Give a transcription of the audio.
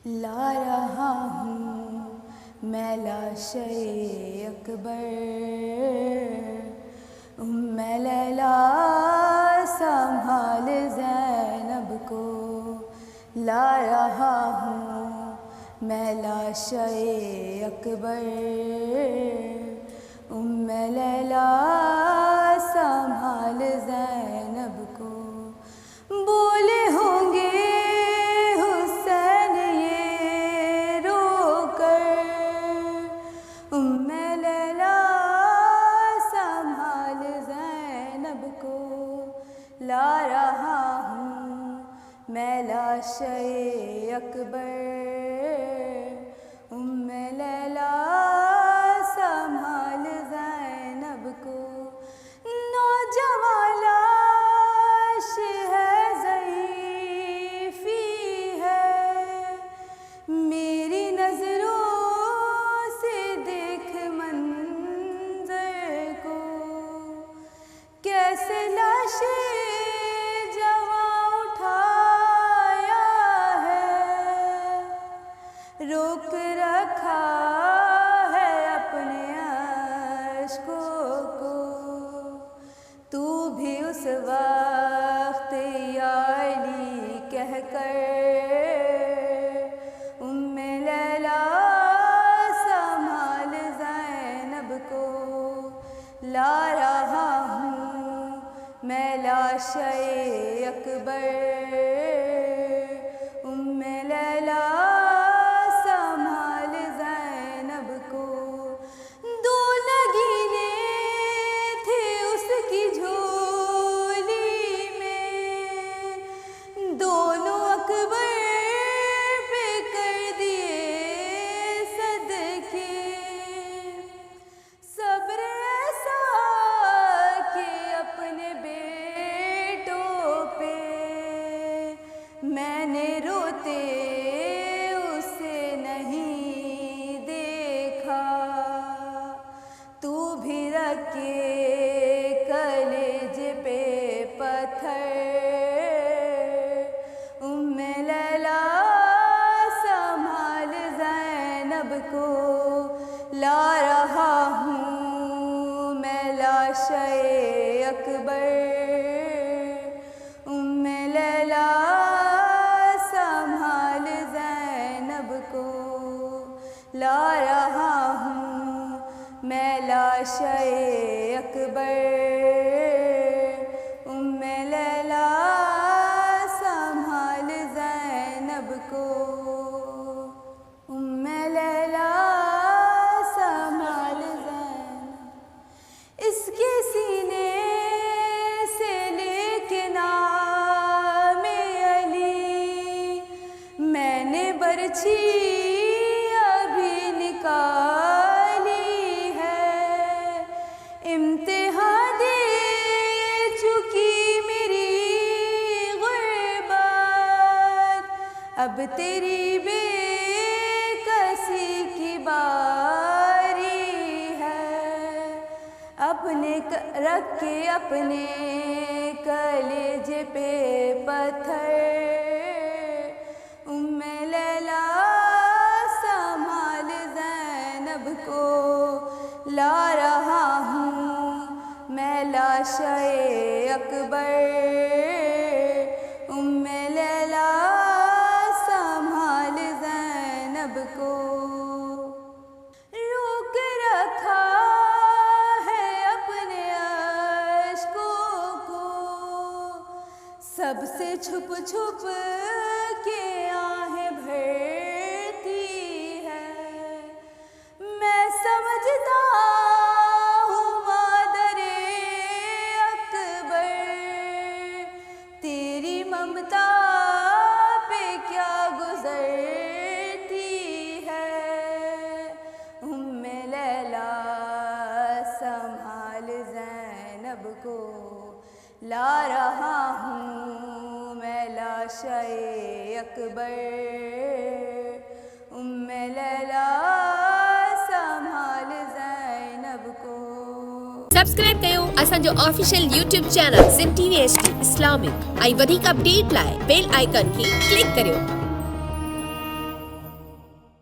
ला रहा हूँ मैं लाशे अकबर, उम्मे लैला संभाल ज़ैनब को। ला रहा हूँ मैं लाशे अकबर, उम्मे लैला संभाल ज़ैनब को। बोले होंगे हुसैन ये रोकर, उम्मे लैला संभाल ज़ैनब को। ला रहा हूँ मैं लाशे अकबर, उम्मे लैला संभाल ज़ैनब को। नौजवान लाश है ज़ईफ़ी है, मेरी नज़रों से देख मंज़र को। कैसे लाशे जवां उठाया है, रोक रखा है अपने अश्कों को। तू भी उस वक्त या अली कहकर, उम्मे लैला संभाल ज़ैनब को। ला रहा हूँ मैं लाशे अकबर, उम्मे लैला संभाल ज़ैनब को। दो नगीने थे उसकी झोली में, दोनों अकबर पे कर दिए सदके। सब्र ऐसा कि अपने बेटों पे मैंने रोते उसे नहीं देखा। तू भी रखे कलेजे पे पत्थर, उम्मे लैला संभाल ज़ैनब को। ला रहा हूँ मैं लाशे अकबर, उम्मे लैला संभाल ज़ैनब को। ला रहा हूँ मैं लाशे अकबर, उम्मे लैला संभाल ज़ैनब को। उम्मे लैला संभाल ज़ैनब, इसके सीने से लेके नामे अली मैंने बरछी अभी निकाली है। इम्तिहान दे चुकी मेरी गुर्बत, अब तेरी बेकसी की बारी है। अपने रख के अपने कलेजे पे पत्थर, उम्मे लैला संभाल ज़ैनब को। ला रहा हूँ मैं लाशे अकबर, उम्मे लैला संभाल ज़ैनब को। रोक रखा है अपने अश्कों को, सबसे छुप छुप के आहें भरती है। मैं समझता हूँ मादरे अकबर, तेरी ममता पे क्या गुजरती है। उम्मे लैला संभाल ज़ैनब को। ला रहा हूँ मैं लाशे अकबर, उम्मे लैला संभाल ज़ैनब को। सब्सक्राइब कयो असांजो official YouTube channel SIM TV HD Islamic. ऐं वधीक अपडेट लाइ बेल आइकन खे क्लिक करियो।